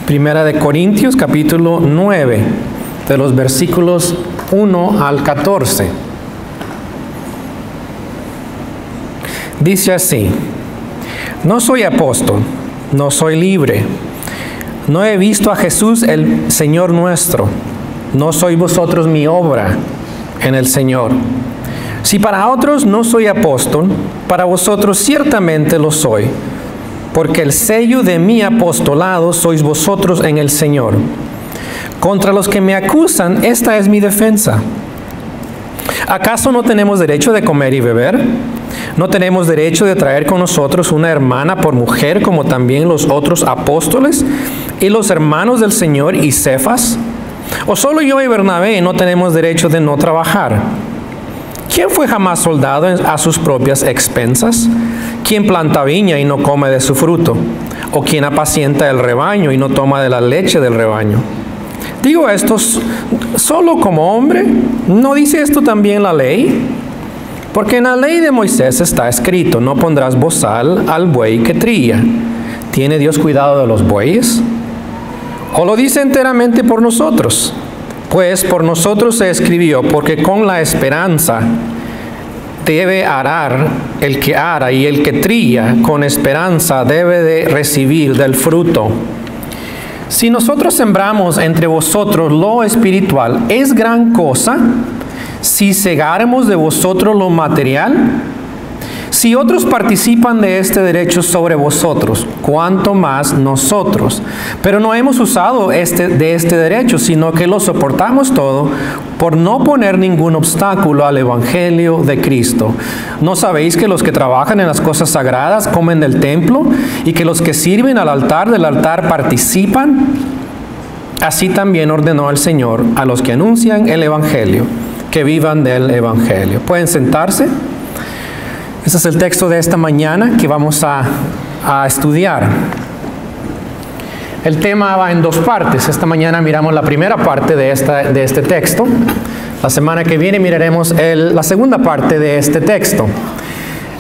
Primera de Corintios, capítulo 9, de los versículos 1 al 14. Dice así: no soy apóstol, no soy libre, no he visto a Jesús el Señor nuestro, no sois vosotros mi obra en el Señor. Si para otros no soy apóstol, para vosotros ciertamente lo soy, porque el sello de mi apostolado sois vosotros en el Señor. Contra los que me acusan, esta es mi defensa. ¿Acaso no tenemos derecho de comer y beber? ¿No tenemos derecho de traer con nosotros una hermana por mujer, como también los otros apóstoles y los hermanos del Señor y Cefas? ¿O solo yo y Bernabé no tenemos derecho de no trabajar? ¿Quién fue jamás soldado a sus propias expensas? ¿Quién planta viña y no come de su fruto? ¿O quién apacienta el rebaño y no toma de la leche del rebaño? Digo esto solo como hombre. ¿No dice esto también la ley? Porque en la ley de Moisés está escrito: no pondrás bozal al buey que trilla. ¿Tiene Dios cuidado de los bueyes? ¿O lo dice enteramente por nosotros? Pues por nosotros se escribió, porque con la esperanza debe arar el que ara, y el que trilla con esperanza debe de recibir del fruto. Si nosotros sembramos entre vosotros lo espiritual, ¿es gran cosa si segáremos de vosotros lo material? Si otros participan de este derecho sobre vosotros, ¿cuánto más nosotros? Pero no hemos usado de este derecho, sino que lo soportamos todo por no poner ningún obstáculo al Evangelio de Cristo. ¿No sabéis que los que trabajan en las cosas sagradas comen del templo y que los que sirven del altar participan? Así también ordenó el Señor a los que anuncian el Evangelio, que vivan del Evangelio. ¿Pueden sentarse? Ese es el texto de esta mañana que vamos a estudiar. El tema va en dos partes. Esta mañana miramos la primera parte de este texto. La semana que viene miraremos la segunda parte de este texto.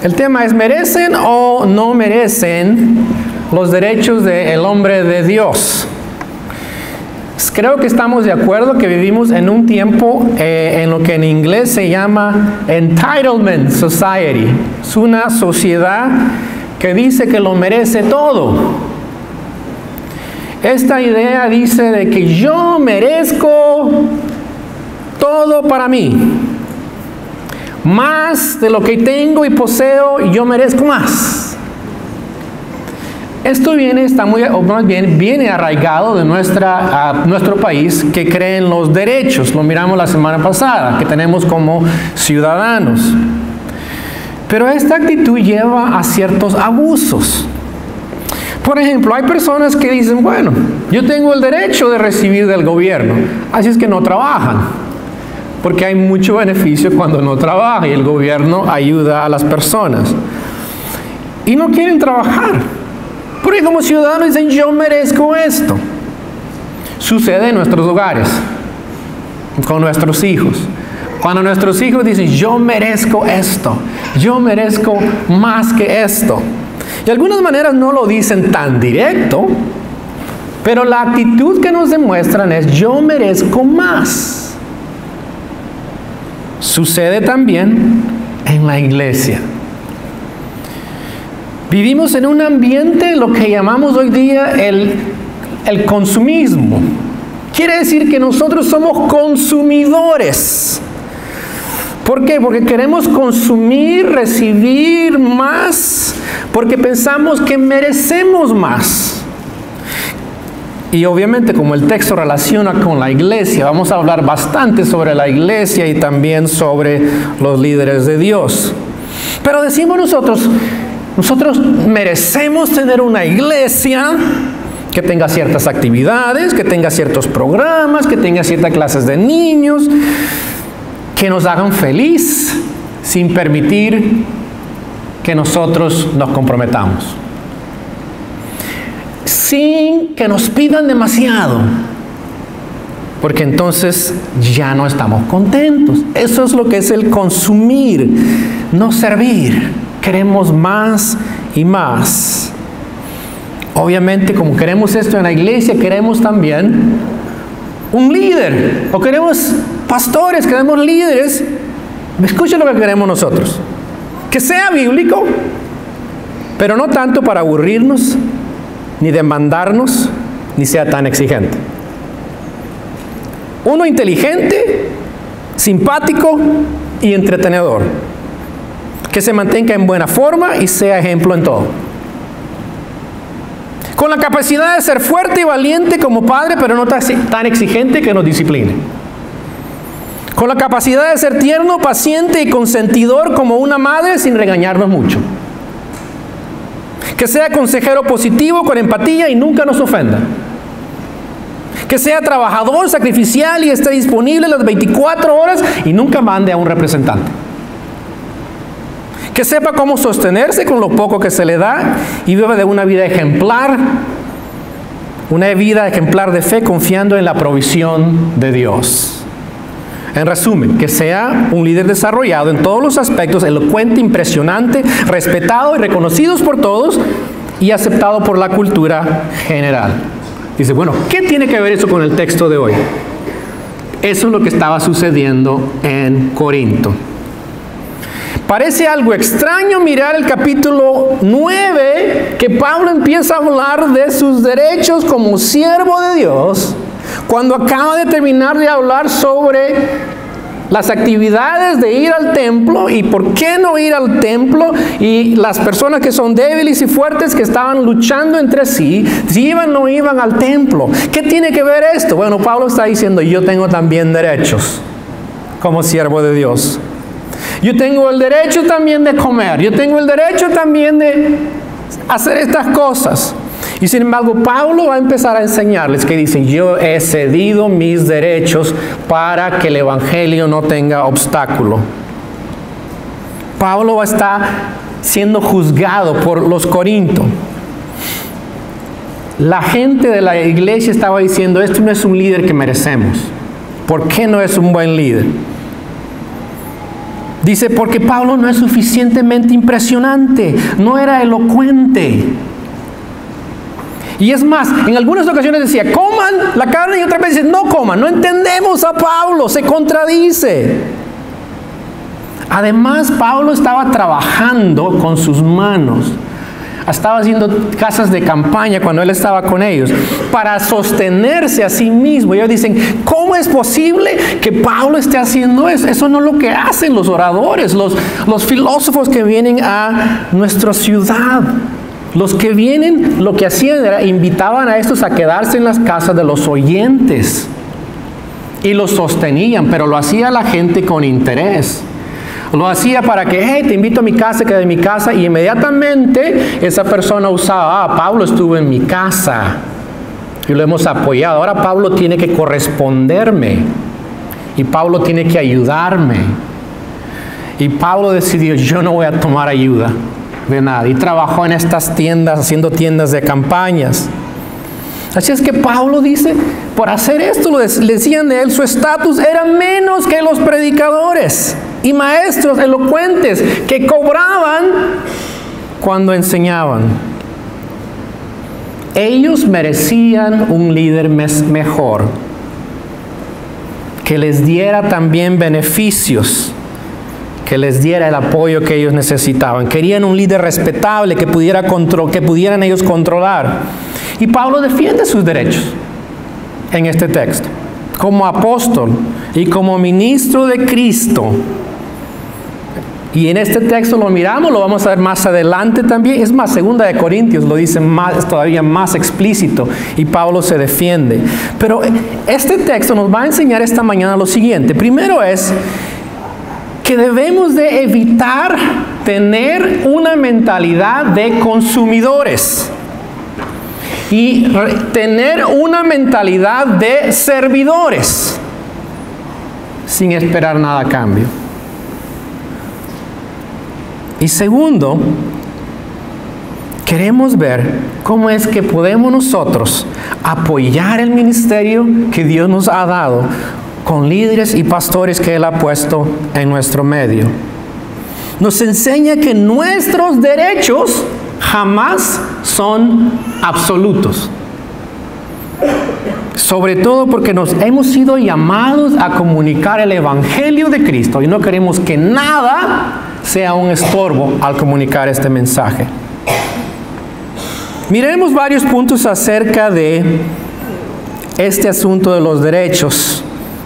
El tema es: ¿merecen o no merecen los derechos del hombre de Dios? Creo que estamos de acuerdo que vivimos en un tiempo en lo que en inglés se llama Entitlement Society. Es una sociedad que dice que lo merece todo. Esta idea dice de que yo merezco todo para mí. Más de lo que tengo y poseo, yo merezco más. Esto viene arraigado de nuestro país, que cree en los derechos. Lo miramos la semana pasada, que tenemos como ciudadanos. Pero esta actitud lleva a ciertos abusos. Por ejemplo, hay personas que dicen: bueno, yo tengo el derecho de recibir del gobierno, así es que no trabajan. Porque hay mucho beneficio cuando no trabaja y el gobierno ayuda a las personas. Y no quieren trabajar. Porque como ciudadanos dicen: yo merezco esto. Sucede en nuestros hogares, con nuestros hijos. Cuando nuestros hijos dicen: yo merezco esto, yo merezco más que esto. De algunas maneras no lo dicen tan directo, pero la actitud que nos demuestran es: yo merezco más. Sucede también en la iglesia. Vivimos en un ambiente, lo que llamamos hoy día el consumismo. Quiere decir que nosotros somos consumidores. ¿Por qué? Porque queremos consumir, recibir más, porque pensamos que merecemos más. Y obviamente, como el texto relaciona con la iglesia, vamos a hablar bastante sobre la iglesia y también sobre los líderes de Dios. Pero decimos nosotros merecemos tener una iglesia que tenga ciertas actividades, que tenga ciertos programas, que tenga ciertas clases de niños, que nos hagan feliz sin permitir que nosotros nos comprometamos. Sin que nos pidan demasiado, porque entonces ya no estamos contentos. Eso es lo que es el consumir, no servir. Queremos más y más. Obviamente, como queremos esto en la iglesia, queremos también un líder, o queremos pastores, queremos líderes. Escuchen lo que queremos nosotros: que sea bíblico, pero no tanto para aburrirnos, ni demandarnos, ni sea tan exigente. Uno inteligente, simpático y entretenedor, que se mantenga en buena forma y sea ejemplo en todo. Con la capacidad de ser fuerte y valiente como padre, pero no tan exigente que nos discipline. Con la capacidad de ser tierno, paciente y consentidor como una madre sin regañarnos mucho. Que sea consejero positivo, con empatía y nunca nos ofenda. Que sea trabajador, sacrificial y esté disponible las 24 horas y nunca mande a un representante. Que sepa cómo sostenerse con lo poco que se le da y viva de una vida ejemplar de fe, confiando en la provisión de Dios. En resumen, que sea un líder desarrollado en todos los aspectos, elocuente, impresionante, respetado y reconocido por todos y aceptado por la cultura general. Dice, bueno, ¿qué tiene que ver eso con el texto de hoy? Eso es lo que estaba sucediendo en Corinto. Parece algo extraño mirar el capítulo 9, que Pablo empieza a hablar de sus derechos como siervo de Dios, cuando acaba de terminar de hablar sobre las actividades de ir al templo y por qué no ir al templo, y las personas que son débiles y fuertes que estaban luchando entre sí, si iban o no iban al templo. ¿Qué tiene que ver esto? Bueno, Pablo está diciendo, yo tengo también derechos como siervo de Dios. Yo tengo el derecho también de comer. Yo tengo el derecho también de hacer estas cosas. Y sin embargo, Pablo va a empezar a enseñarles que dicen, yo he cedido mis derechos para que el evangelio no tenga obstáculo. Pablo va a estar siendo juzgado por los corintios. La gente de la iglesia estaba diciendo, este no es un líder que merecemos. ¿Por qué no es un buen líder? Dice, porque Pablo no es suficientemente impresionante, no era elocuente. Y es más, en algunas ocasiones decía, coman la carne, y otra vez dice, no coman. No entendemos a Pablo, se contradice. Además, Pablo estaba trabajando con sus manos. Estaba haciendo casas de campaña cuando él estaba con ellos, para sostenerse a sí mismo. Y ellos dicen, ¿cómo es posible que Pablo esté haciendo eso? Eso no es lo que hacen los oradores, los filósofos que vienen a nuestra ciudad. Los que vienen, lo que hacían era, invitaban a estos a quedarse en las casas de los oyentes. Y los sostenían, pero lo hacía la gente con interés. Lo hacía para que, hey, te invito a mi casa, queda en mi casa, y inmediatamente esa persona usaba, Pablo estuvo en mi casa y lo hemos apoyado, ahora Pablo tiene que corresponderme y Pablo tiene que ayudarme. Y Pablo decidió, yo no voy a tomar ayuda de nada, y trabajó en estas tiendas, haciendo tiendas de campañas. Así es que Pablo dice, por hacer esto, le decían de él, su estatus era menos que los predicadores y maestros elocuentes que cobraban cuando enseñaban. Ellos merecían un líder mejor, que les diera también beneficios, que les diera el apoyo que ellos necesitaban. Querían un líder respetable que pudieran ellos controlar. Y Pablo defiende sus derechos en este texto, como apóstol y como ministro de Cristo. Y en este texto lo miramos, lo vamos a ver más adelante también. Es más, 2 de Corintios lo dice todavía más explícito, y Pablo se defiende. Pero este texto nos va a enseñar esta mañana lo siguiente. Primero es que debemos de evitar tener una mentalidad de consumidores y tener una mentalidad de servidores sin esperar nada a cambio. Y segundo, queremos ver cómo es que podemos nosotros apoyar el ministerio que Dios nos ha dado con líderes y pastores que Él ha puesto en nuestro medio. Nos enseña que nuestros derechos jamás son absolutos. Sobre todo porque nos hemos sido llamados a comunicar el Evangelio de Cristo y no queremos que nada sea un estorbo al comunicar este mensaje. Miremos varios puntos acerca de este asunto de los derechos.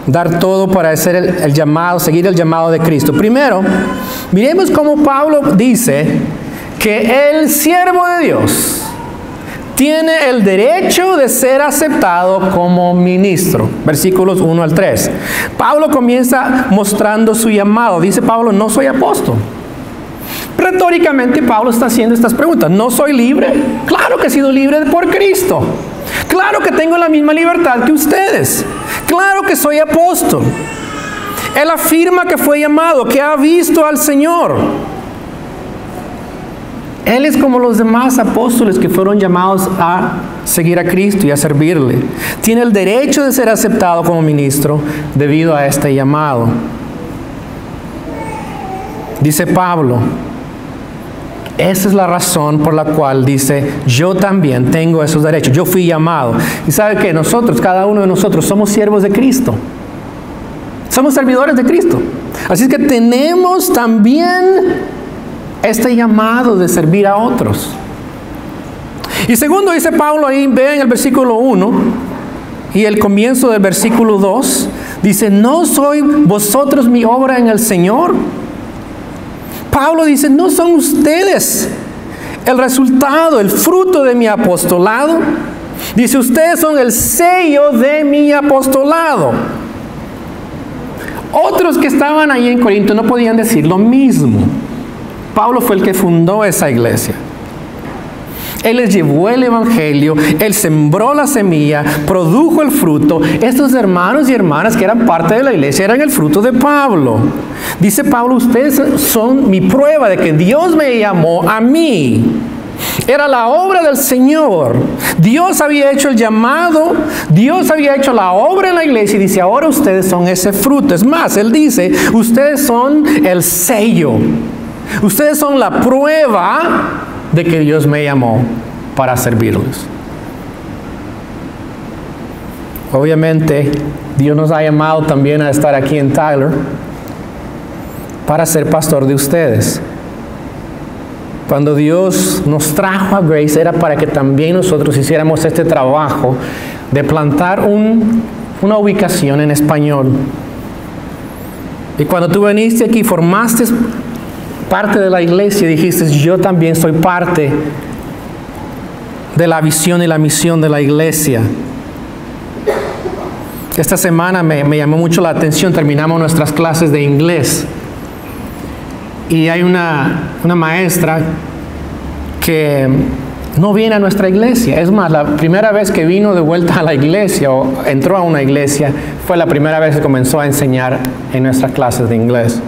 Dar todo para hacer el llamado, seguir el llamado de Cristo. Primero, miremos cómo Pablo dice que el siervo de Dios tiene el derecho de ser aceptado como ministro. Versículos 1 al 3. Pablo comienza mostrando su llamado. Dice Pablo, no soy apóstol. Retóricamente Pablo está haciendo estas preguntas. ¿No soy libre? Claro que he sido libre por Cristo. Claro que tengo la misma libertad que ustedes. Claro que soy apóstol. Él afirma que fue llamado, que ha visto al Señor. Él es como los demás apóstoles que fueron llamados a seguir a Cristo y a servirle. Tiene el derecho de ser aceptado como ministro debido a este llamado. Dice Pablo, esa es la razón por la cual dice, yo también tengo esos derechos, yo fui llamado. Y sabe que nosotros, cada uno de nosotros, somos siervos de Cristo. Somos servidores de Cristo. Así es que tenemos también este llamado de servir a otros. Y segundo, dice Pablo ahí, ve en el versículo 1 y el comienzo del versículo 2, dice, ¿no soy vosotros mi obra en el Señor? Pablo dice, ¿no son ustedes el resultado, el fruto de mi apostolado? Dice, ustedes son el sello de mi apostolado. Otros que estaban ahí en Corinto no podían decir lo mismo. Pablo fue el que fundó esa iglesia. Él les llevó el Evangelio, Él sembró la semilla, produjo el fruto. Estos hermanos y hermanas que eran parte de la iglesia eran el fruto de Pablo. Dice Pablo, ustedes son mi prueba de que Dios me llamó a mí. Era la obra del Señor. Dios había hecho el llamado, Dios había hecho la obra en la iglesia y dice, ahora ustedes son ese fruto. Es más, Él dice, ustedes son el sello. Ustedes son la prueba de que Dios me llamó para servirles. Obviamente, Dios nos ha llamado también a estar aquí en Tyler para ser pastor de ustedes. Cuando Dios nos trajo a Grace era para que también nosotros hiciéramos este trabajo de plantar una ubicación en español. Y cuando tú viniste aquí, formaste parte de la iglesia y dijiste, yo también soy parte de la visión y la misión de la iglesia. Esta semana me llamó mucho la atención, terminamos nuestras clases de inglés y hay una maestra que no viene a nuestra iglesia. Es más, la primera vez que vino de vuelta a la iglesia o entró a una iglesia fue la primera vez que comenzó a enseñar en nuestras clases de inglés.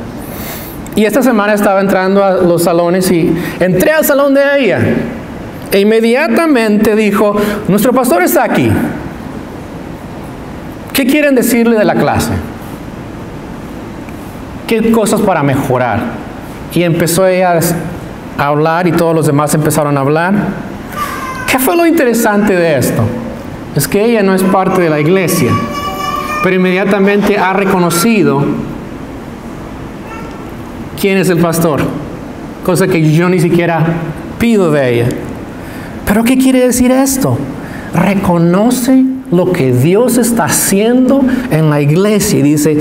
Y esta semana estaba entrando a los salones y entré al salón de ella. E inmediatamente dijo, nuestro pastor está aquí. ¿Qué quieren decirle de la clase? ¿Qué cosas para mejorar? Y empezó ella a hablar y todos los demás empezaron a hablar. ¿Qué fue lo interesante de esto? Es que ella no es parte de la iglesia, pero inmediatamente ha reconocido quién es el pastor, cosa que yo ni siquiera pido de ella. ¿Pero qué quiere decir esto? Reconoce lo que Dios está haciendo en la iglesia y dice,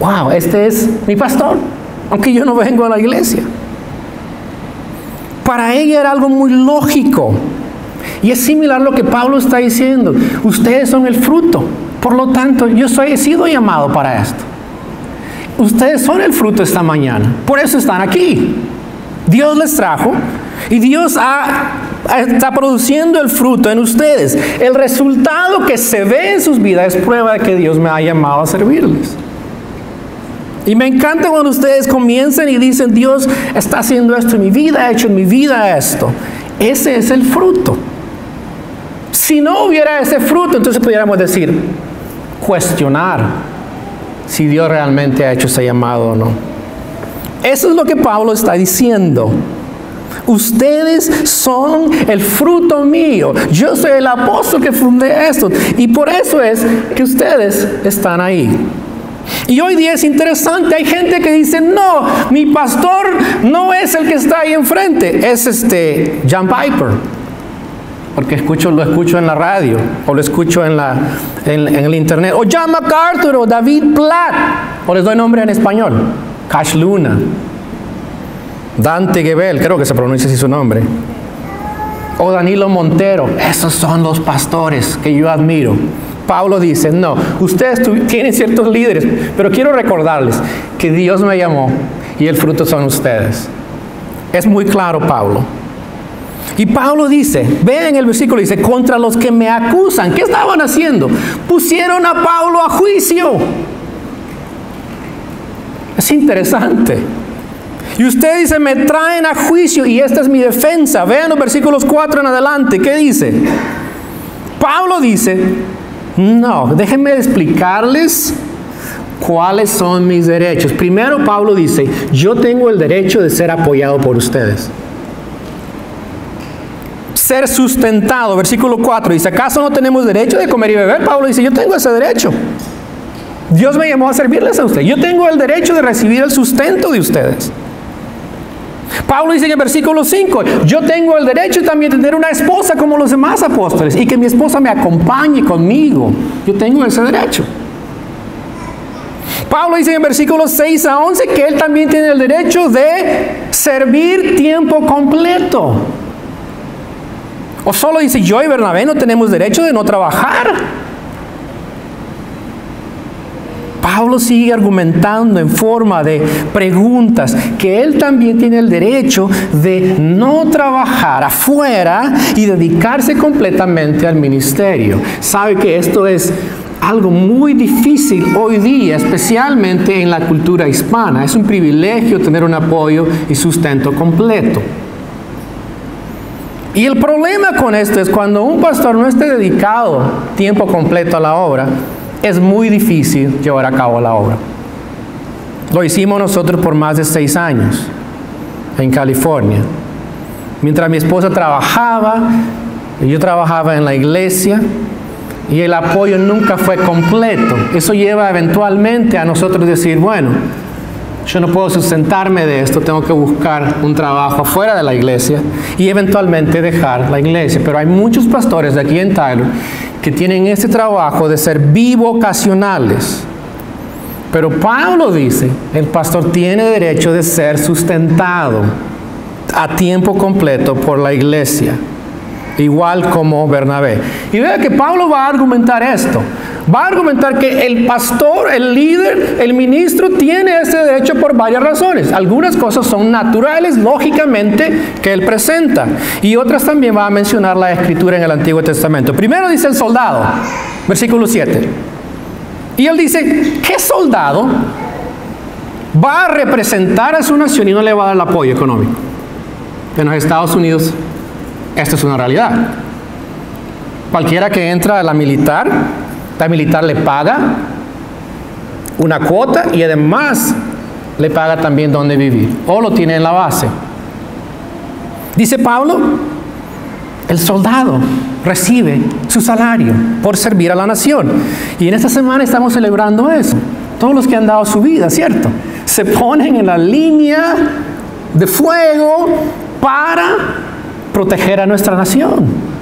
wow, este es mi pastor, aunque yo no vengo a la iglesia. Para ella era algo muy lógico. Y es similar a lo que Pablo está diciendo. Ustedes son el fruto. Por lo tanto, he sido llamado para esto. Ustedes son el fruto esta mañana. Por eso están aquí. Dios les trajo y Dios está produciendo el fruto en ustedes. El resultado que se ve en sus vidas es prueba de que Dios me ha llamado a servirles. Y me encanta cuando ustedes comienzan y dicen, Dios está haciendo esto en mi vida, ha hecho en mi vida esto. Ese es el fruto. Si no hubiera ese fruto, entonces pudiéramos decir, cuestionar si Dios realmente ha hecho ese llamado o no. Eso es lo que Pablo está diciendo. Ustedes son el fruto mío. Yo soy el apóstol que fundé esto. Y por eso es que ustedes están ahí. Y hoy día es interesante, hay gente que dice, no, mi pastor no es el que está ahí enfrente, es John Piper, porque lo escucho en la radio, o lo escucho en el internet, o John MacArthur, o David Platt, o les doy nombre en español, Cash Luna, Dante Gebel, creo que se pronuncia así su nombre, o Danilo Montero. Esos son los pastores que yo admiro. Pablo dice, no, ustedes tienen ciertos líderes, pero quiero recordarles que Dios me llamó y el fruto son ustedes. Es muy claro, Pablo. Y Pablo dice, vean el versículo, dice, contra los que me acusan. ¿Qué estaban haciendo? Pusieron a Pablo a juicio. Es interesante. Y usted dice, me traen a juicio y esta es mi defensa. Vean los versículos 4 en adelante. ¿Qué dice? Pablo dice, no, déjenme explicarles cuáles son mis derechos. Primero Pablo dice, yo tengo el derecho de ser apoyado por ustedes. Ser sustentado, versículo 4, dice, ¿acaso no tenemos derecho de comer y beber? Pablo dice, yo tengo ese derecho. Dios me llamó a servirles a ustedes. Yo tengo el derecho de recibir el sustento de ustedes. Pablo dice en el versículo 5, yo tengo el derecho también de tener una esposa como los demás apóstoles y que mi esposa me acompañe conmigo. Yo tengo ese derecho. Pablo dice en el versículo 6 a 11 que él también tiene el derecho de servir tiempo completo. O solo dice, yo y Bernabé no tenemos derecho de no trabajar. Pablo sigue argumentando en forma de preguntas que él también tiene el derecho de no trabajar afuera y dedicarse completamente al ministerio. Sabe que esto es algo muy difícil hoy día, especialmente en la cultura hispana. Es un privilegio tener un apoyo y sustento completo. Y el problema con esto es cuando un pastor no esté dedicado tiempo completo a la obra, es muy difícil llevar a cabo la obra. Lo hicimos nosotros por más de 6 años en California. Mientras mi esposa trabajaba, yo trabajaba en la iglesia y el apoyo nunca fue completo. Eso lleva eventualmente a nosotros decir, bueno, yo no puedo sustentarme de esto, tengo que buscar un trabajo fuera de la iglesia y eventualmente dejar la iglesia. Pero hay muchos pastores de aquí en Tyler que tienen ese trabajo de ser bivocacionales. Pero Pablo dice, el pastor tiene derecho de ser sustentado a tiempo completo por la iglesia, igual como Bernabé. Y vea que Pablo va a argumentar esto. Va a argumentar que el pastor, el líder, el ministro tiene ese derecho por varias razones. Algunas cosas son naturales, lógicamente, que él presenta. Y otras también va a mencionar la Escritura en el Antiguo Testamento. Primero dice el soldado, versículo 7. Y él dice, ¿qué soldado va a representar a su nación y no le va a dar el apoyo económico? En los Estados Unidos, esto es una realidad. Cualquiera que entra a la militar le paga una cuota y además le paga también dónde vivir, o lo tiene en la base. Dice Pablo, el soldado recibe su salario por servir a la nación. Y en esta semana estamos celebrando eso. Todos los que han dado su vida, ¿cierto? Se ponen en la línea de fuego para proteger a nuestra nación.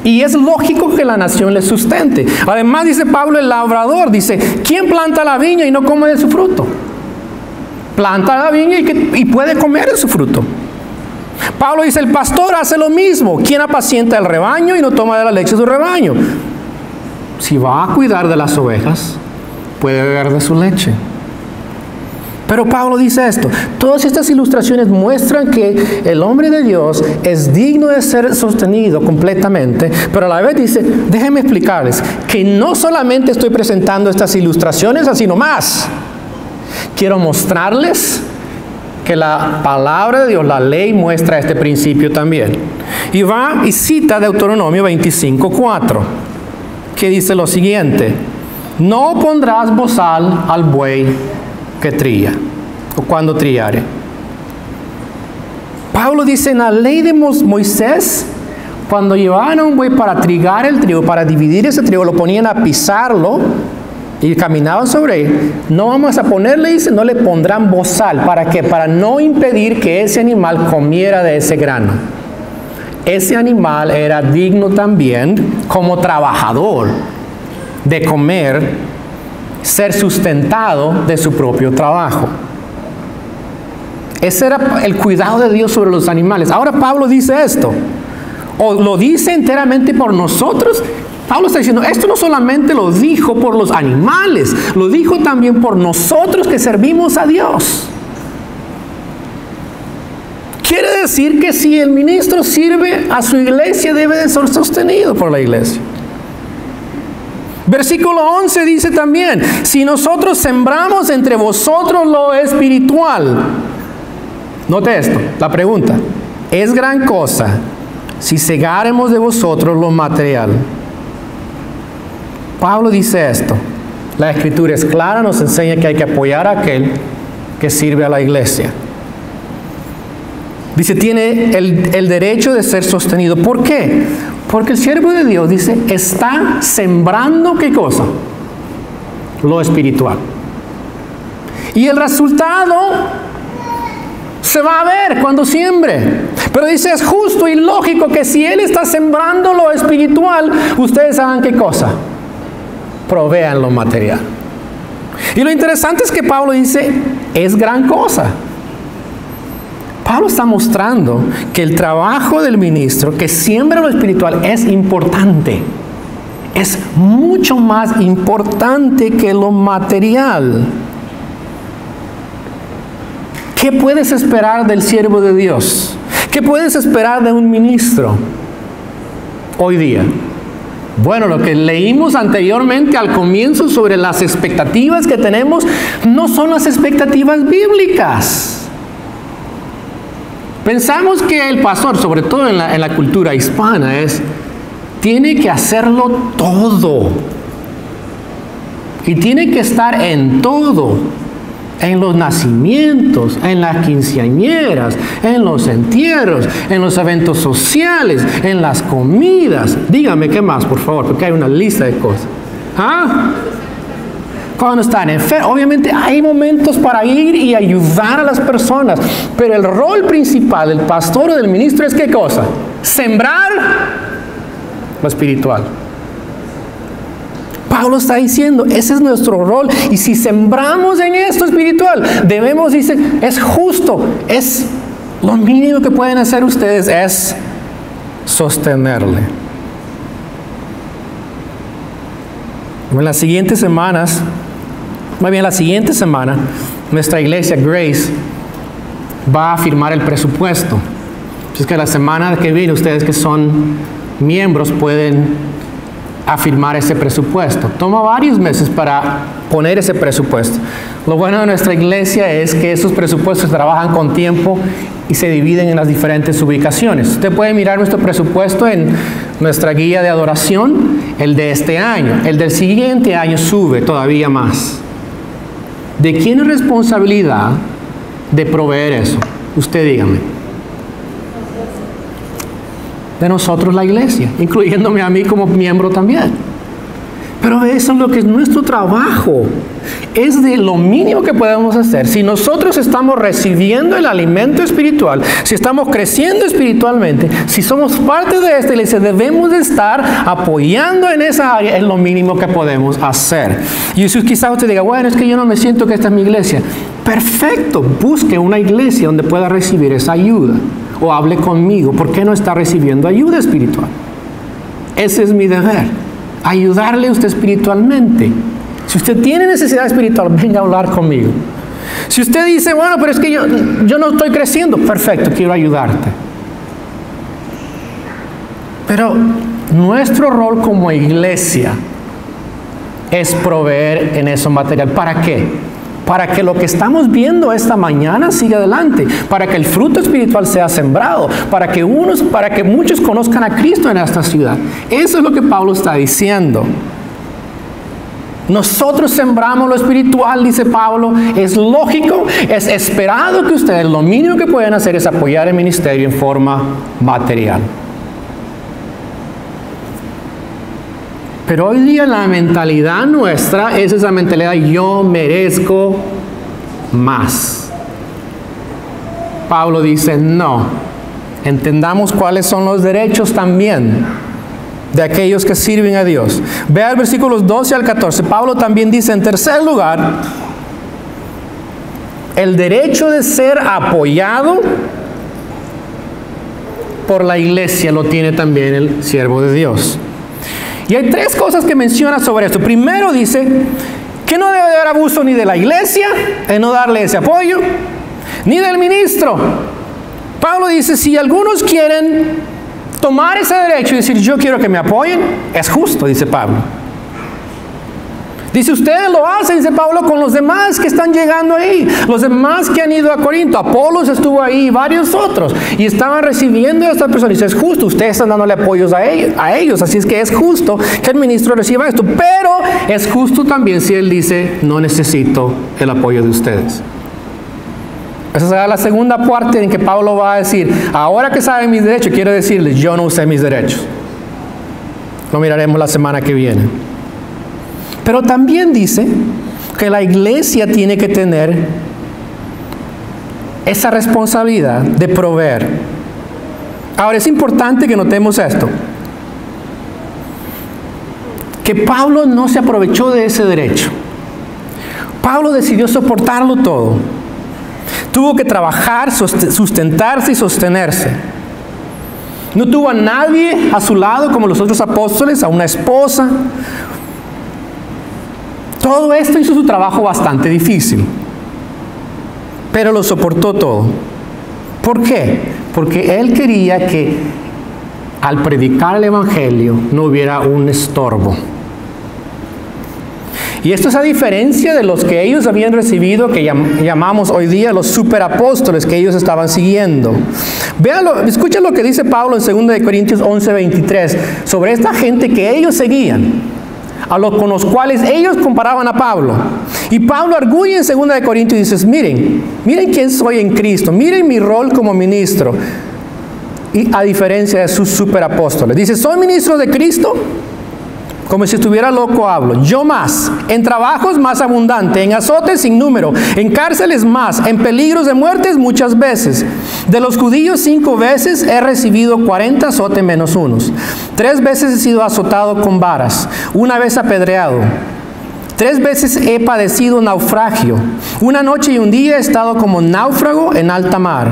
Y es lógico que la nación le sustente. Además dice Pablo, el labrador, dice, ¿quién planta la viña y no come de su fruto? Planta la viña y puede comer de su fruto. Pablo dice, el pastor hace lo mismo. ¿Quién apacienta el rebaño y no toma de la leche de su rebaño? Si va a cuidar de las ovejas, puede beber de su leche. Pero Pablo dice esto, todas estas ilustraciones muestran que el hombre de Dios es digno de ser sostenido completamente, pero a la vez dice, déjenme explicarles que no solamente estoy presentando estas ilustraciones así nomás, quiero mostrarles que la palabra de Dios, la ley, muestra este principio también. Y va y cita Deuteronomio 25:4, que dice lo siguiente, no pondrás bozal al buey que trilla, o cuando trillare. Pablo dice, en la ley de Moisés, cuando llevaban a un buey para trigar el trigo, para dividir ese trigo, lo ponían a pisarlo y caminaban sobre él. No vamos a ponerle, dice, no le pondrán bozal. ¿Para qué? Para no impedir que ese animal comiera de ese grano. Ese animal era digno también, como trabajador, de comer, ser sustentado de su propio trabajo. Ese era el cuidado de Dios sobre los animales. Ahora Pablo dice esto, o lo dice enteramente por nosotros. Pablo está diciendo, esto no solamente lo dijo por los animales, lo dijo también por nosotros que servimos a Dios. Quiere decir que si el ministro sirve a su iglesia, debe de ser sostenido por la iglesia. Versículo 11 dice también, si nosotros sembramos entre vosotros lo espiritual. Note esto, la pregunta, ¿es gran cosa si segáremos de vosotros lo material? Pablo dice esto, la escritura es clara, nos enseña que hay que apoyar a aquel que sirve a la iglesia. Dice, tiene el derecho de ser sostenido. ¿Por qué? Porque el siervo de Dios, dice, está sembrando, ¿qué cosa? Lo espiritual. Y el resultado se va a ver cuando siembre. Pero dice, es justo y lógico que si él está sembrando lo espiritual, ustedes hagan ¿qué cosa? Provean lo material. Y lo interesante es que Pablo dice, es gran cosa. Pablo está mostrando que el trabajo del ministro que siembra lo espiritual es importante. Es mucho más importante que lo material. ¿Qué puedes esperar del siervo de Dios? ¿Qué puedes esperar de un ministro hoy día? Bueno, lo que leímos anteriormente al comienzo sobre las expectativas que tenemos no son las expectativas bíblicas. Pensamos que el pastor, sobre todo en la cultura hispana, tiene que hacerlo todo. Y tiene que estar en todo. En los nacimientos, en las quinceañeras, en los entierros, en los eventos sociales, en las comidas. Dígame qué más, por favor, porque hay una lista de cosas. ¿Ah? Cuando están enfermos, obviamente hay momentos para ir y ayudar a las personas, pero el rol principal del pastor o del ministro es ¿qué cosa? Sembrar lo espiritual. Pablo está diciendo, ese es nuestro rol, y si sembramos en esto espiritual, debemos, dice, es justo, es lo mínimo que pueden hacer ustedes, es sostenerle. En las siguientes semanas, más bien la siguiente semana, nuestra iglesia Grace va a firmar el presupuesto. Es que la semana que viene, ustedes que son miembros pueden afirmar ese presupuesto. Toma varios meses para poner ese presupuesto. Lo bueno de nuestra iglesia es que esos presupuestos trabajan con tiempo y se dividen en las diferentes ubicaciones. Usted puede mirar nuestro presupuesto en nuestra guía de adoración, el de este año. El del siguiente año sube todavía más. ¿De quién es responsabilidad de proveer eso? Usted dígame. De nosotros la iglesia, incluyéndome a mí como miembro también. Pero eso es lo que es nuestro trabajo. Es de lo mínimo que podemos hacer. Si nosotros estamos recibiendo el alimento espiritual, si estamos creciendo espiritualmente, si somos parte de esta iglesia, debemos de estar apoyando en esa área, es lo mínimo que podemos hacer. Y si quizás usted diga, bueno, es que yo no me siento que esta es mi iglesia. Perfecto, busque una iglesia donde pueda recibir esa ayuda. O hable conmigo, ¿por qué no está recibiendo ayuda espiritual? Ese es mi deber, ayudarle a usted espiritualmente. Si usted tiene necesidad espiritual, venga a hablar conmigo. Si usted dice, bueno, pero es que yo no estoy creciendo, perfecto, quiero ayudarte. Pero nuestro rol como iglesia es proveer en eso material. ¿Para qué? Para que lo que estamos viendo esta mañana siga adelante, para que el fruto espiritual sea sembrado, para que muchos conozcan a Cristo en esta ciudad. Eso es lo que Pablo está diciendo. Nosotros sembramos lo espiritual, dice Pablo. Es lógico, es esperado que ustedes lo mínimo que pueden hacer es apoyar el ministerio en forma material. Pero hoy día la mentalidad nuestra es esa mentalidad: yo merezco más. Pablo dice: no, entendamos cuáles son los derechos también de aquellos que sirven a Dios. Vea el versículos 12 al 14. Pablo también dice, en tercer lugar, el derecho de ser apoyado por la iglesia lo tiene también el siervo de Dios. Y hay tres cosas que menciona sobre esto. Primero dice que no debe haber abuso ni de la iglesia en no darle ese apoyo, ni del ministro. Pablo dice, si algunos quieren tomar ese derecho y decir, yo quiero que me apoyen, es justo, dice Pablo. Dice, ustedes lo hacen, dice Pablo, con los demás que están llegando ahí, los demás que han ido a Corinto. Apolos estuvo ahí y varios otros, y estaban recibiendo a estas personas. Dice, es justo, ustedes están dándole apoyos a ellos, así es que es justo que el ministro reciba esto. Pero es justo también si él dice, no necesito el apoyo de ustedes. Esa será la segunda parte en que Pablo va a decir, ahora que saben mis derechos, quiero decirles, yo no usé mis derechos. Lo miraremos la semana que viene. Pero también dice que la iglesia tiene que tener esa responsabilidad de proveer. Ahora es importante que notemos esto, que Pablo no se aprovechó de ese derecho. Pablo decidió soportarlo todo. Tuvo que trabajar, sustentarse y sostenerse. No tuvo a nadie a su lado como los otros apóstoles, a una esposa. Todo esto hizo su trabajo bastante difícil, pero lo soportó todo. ¿Por qué? Porque él quería que al predicar el evangelio no hubiera un estorbo. Y esto es a diferencia de los que ellos habían recibido, que llamamos hoy día los superapóstoles que ellos estaban siguiendo. Véanlo, escuchen lo que dice Pablo en 2 Corintios 11:23 sobre esta gente que ellos seguían, con los cuales ellos comparaban a Pablo. Y Pablo arguye en 2 Corintios y dice, miren quién soy en Cristo, miren mi rol como ministro, y a diferencia de sus superapóstoles. Dice, soy ministro de Cristo. Como si estuviera loco hablo. Yo más, en trabajos más abundante, en azotes sin número, en cárceles más, en peligros de muertes muchas veces. De los judíos 5 veces he recibido 40 azotes menos unos. 3 veces he sido azotado con varas, 1 vez apedreado. 3 veces he padecido naufragio. 1 noche y 1 día he estado como náufrago en alta mar.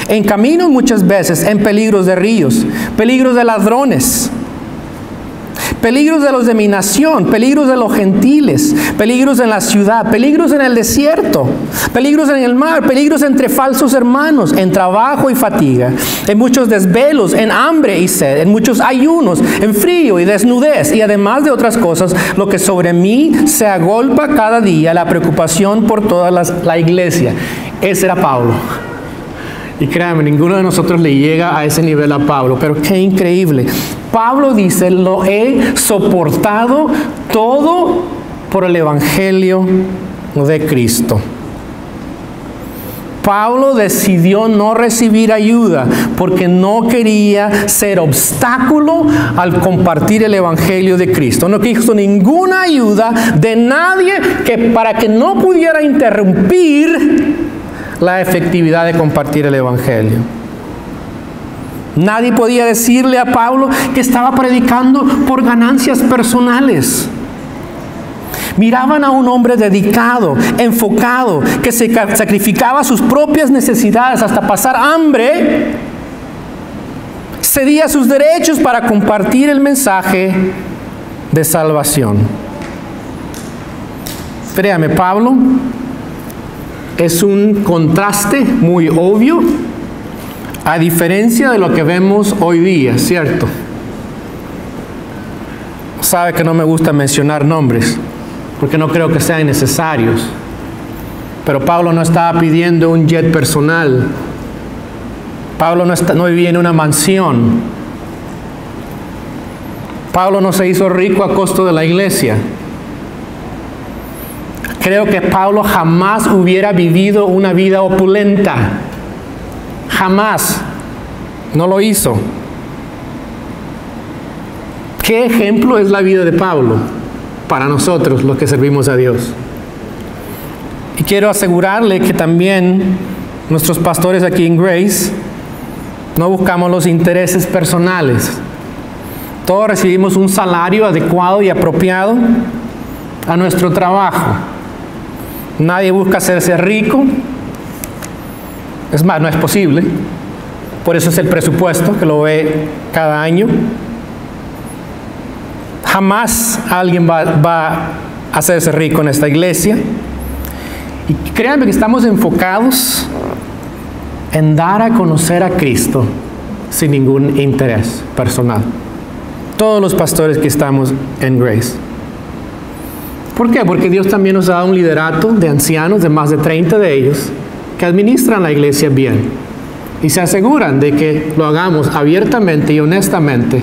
En camino muchas veces, en peligros de ríos, peligros de ladrones, peligros de los de mi nación, peligros de los gentiles, peligros en la ciudad, peligros en el desierto, peligros en el mar, peligros entre falsos hermanos, en trabajo y fatiga, en muchos desvelos, en hambre y sed, en muchos ayunos, en frío y desnudez, y además de otras cosas, lo que sobre mí se agolpa cada día, la preocupación por toda la iglesia. Ese era Pablo. Y créanme, ninguno de nosotros le llega a ese nivel a Pablo, pero qué increíble. Pablo dice, lo he soportado todo por el evangelio de Cristo. Pablo decidió no recibir ayuda porque no quería ser obstáculo al compartir el evangelio de Cristo. No quiso ninguna ayuda de nadie para que no pudiera interrumpir la efectividad de compartir el evangelio. Nadie podía decirle a Pablo que estaba predicando por ganancias personales. Miraban a un hombre dedicado, enfocado, que se sacrificaba sus propias necesidades hasta pasar hambre, cedía sus derechos para compartir el mensaje de salvación. Créame, Pablo es un contraste muy obvio, a diferencia de lo que vemos hoy día, ¿cierto? Sabe que no me gusta mencionar nombres, porque no creo que sean necesarios. Pero Pablo no estaba pidiendo un jet personal. Pablo no vivía en una mansión. Pablo no se hizo rico a costo de la iglesia. Creo que Pablo jamás hubiera vivido una vida opulenta. Jamás. No lo hizo. ¿Qué ejemplo es la vida de Pablo para nosotros los que servimos a Dios? Y quiero asegurarle que también nuestros pastores aquí en Grace no buscamos los intereses personales. Todos recibimos un salario adecuado y apropiado a nuestro trabajo. Nadie busca hacerse rico. Es más, no es posible. Por eso es el presupuesto que lo ve cada año. Jamás alguien va a hacerse rico en esta iglesia. Y créanme que estamos enfocados en dar a conocer a Cristo sin ningún interés personal. Todos los pastores que estamos en Grace. ¿Por qué? Porque Dios también nos ha dado un liderato de ancianos, de más de 30 de ellos, que administran la iglesia bien y se aseguran de que lo hagamos abiertamente y honestamente.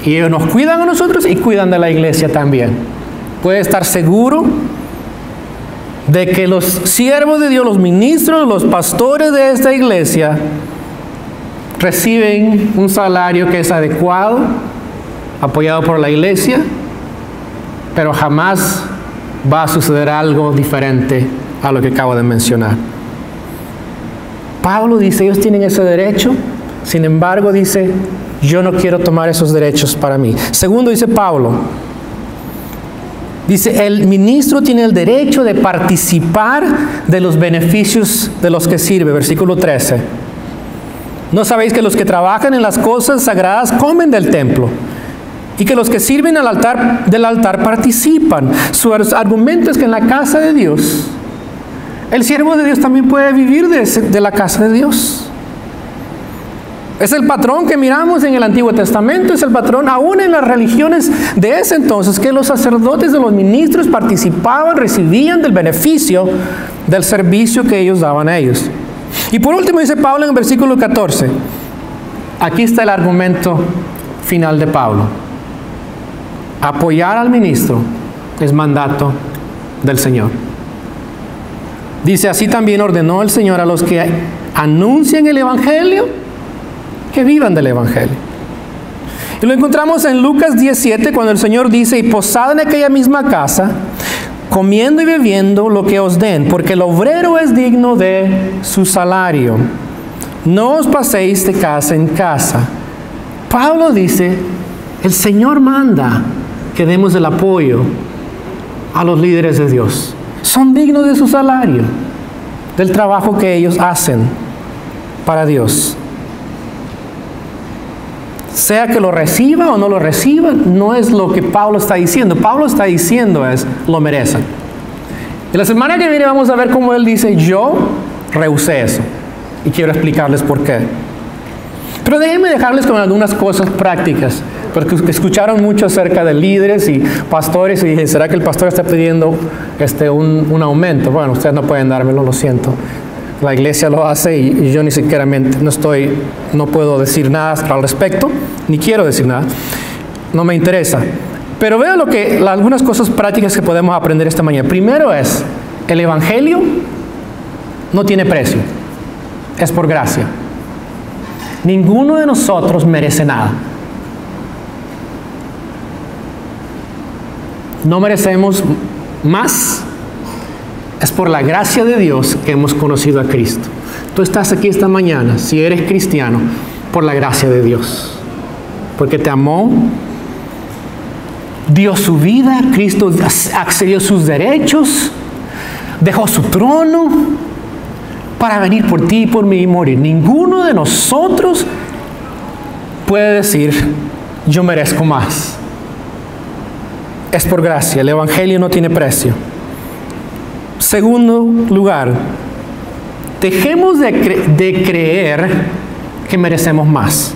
Y ellos nos cuidan a nosotros y cuidan de la iglesia también. Puede estar seguro de que los siervos de Dios, los ministros, los pastores de esta iglesia reciben un salario que es adecuado, apoyado por la iglesia, pero jamás va a suceder algo diferente a lo que acabo de mencionar. Pablo dice, ellos tienen ese derecho, sin embargo dice, yo no quiero tomar esos derechos para mí. Segundo, dice Pablo, dice, el ministro tiene el derecho de participar de los beneficios de los que sirve. Versículo 13. ¿No sabéis que los que trabajan en las cosas sagradas comen del templo? Y que los que sirven del altar participan. Su argumento es que en la casa de Dios, el siervo de Dios también puede vivir de la casa de Dios. Es el patrón que miramos en el Antiguo Testamento, es el patrón aún en las religiones de ese entonces, que los sacerdotes de los ministros participaban, recibían del beneficio del servicio que ellos daban a ellos. Y por último dice Pablo en el versículo 14, aquí está el argumento final de Pablo. Apoyar al ministro es mandato del Señor. Dice, así también ordenó el Señor a los que anuncian el Evangelio, que vivan del Evangelio. Y lo encontramos en Lucas 17, cuando el Señor dice, y posad en aquella misma casa, comiendo y bebiendo lo que os den, porque el obrero es digno de su salario. No os paséis de casa en casa. Pablo dice, el Señor manda que demos el apoyo a los líderes de Dios. Son dignos de su salario, del trabajo que ellos hacen para Dios. Sea que lo reciba o no lo reciba, no es lo que Pablo está diciendo. Pablo está diciendo es, lo merecen. Y la semana que viene vamos a ver cómo él dice, yo rehusé eso. Y quiero explicarles por qué. Pero déjenme dejarles con algunas cosas prácticas, porque escucharon mucho acerca de líderes y pastores y dije, ¿será que el pastor está pidiendo un aumento? Bueno, ustedes no pueden dármelo, lo siento. La iglesia lo hace y yo ni siquiera no puedo decir nada al respecto, ni quiero decir nada. No me interesa. Pero vean algunas cosas prácticas que podemos aprender esta mañana. Primero es, el Evangelio no tiene precio. Es por gracia. Ninguno de nosotros merece nada. No merecemos más. Es por la gracia de Dios que hemos conocido a Cristo. Tú estás aquí esta mañana, si eres cristiano, por la gracia de Dios. Porque te amó, dio su vida, Cristo accedió a sus derechos, dejó su trono para venir por ti y por mí y morir. Ninguno de nosotros puede decir, yo merezco más. Es por gracia, el Evangelio no tiene precio. Segundo lugar, dejemos de creer que merecemos más.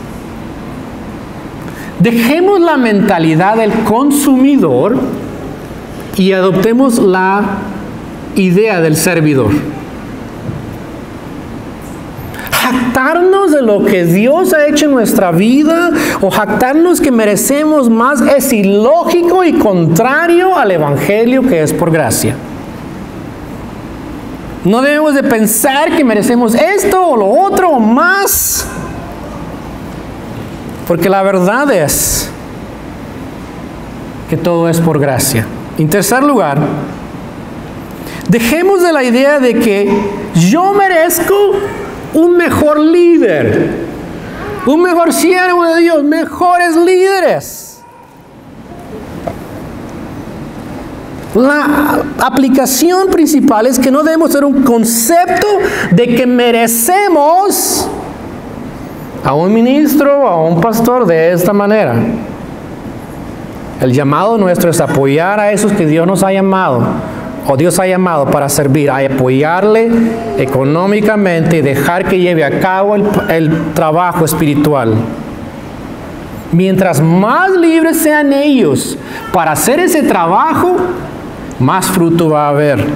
Dejemos la mentalidad del consumidor y adoptemos la idea del servidor. Jactarnos de lo que Dios ha hecho en nuestra vida o jactarnos que merecemos más es ilógico y contrario al Evangelio que es por gracia. No debemos de pensar que merecemos esto o lo otro o más. Porque la verdad es que todo es por gracia. En tercer lugar, dejemos de la idea de que yo merezco un mejor líder, un mejor siervo de Dios, mejores líderes. La aplicación principal es que no debemos tener un concepto de que merecemos a un ministro o a un pastor de esta manera. El llamado nuestro es apoyar a esos que Dios nos ha llamado, o Dios ha llamado para servir, a apoyarle económicamente y dejar que lleve a cabo el trabajo espiritual. Mientras más libres sean ellos para hacer ese trabajo, más fruto va a haber.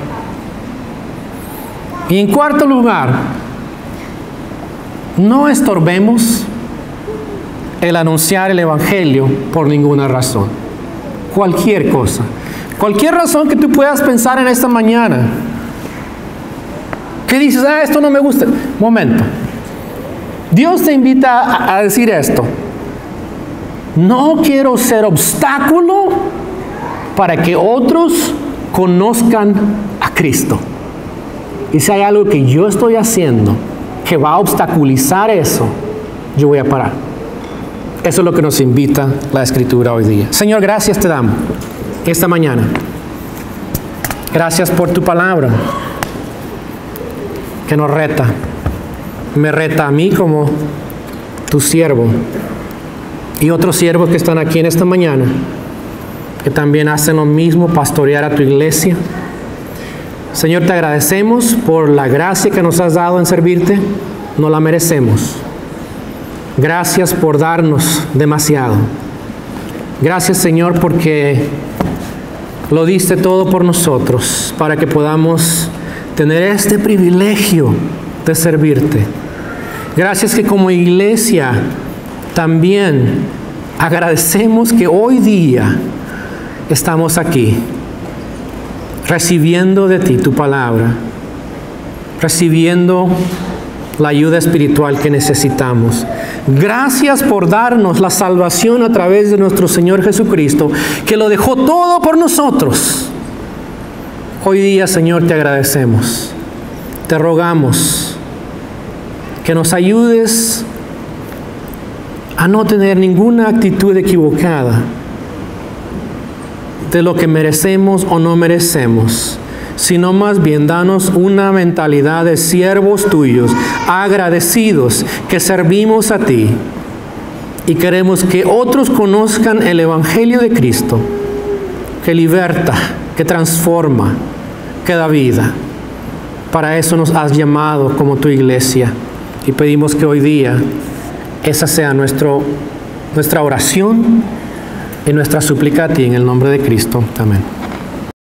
Y en cuarto lugar, no estorbemos el anunciar el Evangelio por ninguna razón. Cualquier cosa. Cualquier razón que tú puedas pensar en esta mañana. ¿Qué dices? Esto no me gusta. Momento. Dios te invita a decir esto. No quiero ser obstáculo para que otros conozcan a Cristo. Y si hay algo que yo estoy haciendo que va a obstaculizar eso, yo voy a parar. Eso es lo que nos invita la Escritura hoy día. Señor, gracias te damos esta mañana. Gracias por tu palabra que nos reta. Me reta a mí como tu siervo y otros siervos que están aquí en esta mañana, que también hacen lo mismo, pastorear a tu iglesia. Señor, te agradecemos por la gracia que nos has dado en servirte. No la merecemos. Gracias por darnos demasiado. Gracias, Señor, porque lo diste todo por nosotros, para que podamos tener este privilegio de servirte. Gracias que como iglesia también agradecemos que hoy día estamos aquí, recibiendo de ti tu palabra, recibiendo la ayuda espiritual que necesitamos. Gracias por darnos la salvación a través de nuestro Señor Jesucristo, que lo dejó todo por nosotros. Hoy día, Señor, te agradecemos. Te rogamos que nos ayudes a no tener ninguna actitud equivocada de lo que merecemos o no merecemos, sino más bien danos una mentalidad de siervos tuyos, agradecidos, que servimos a ti y queremos que otros conozcan el Evangelio de Cristo, que liberta, que transforma, que da vida. Para eso nos has llamado como tu iglesia y pedimos que hoy día esa sea nuestra oración y nuestra súplica a ti en el nombre de Cristo. Amén.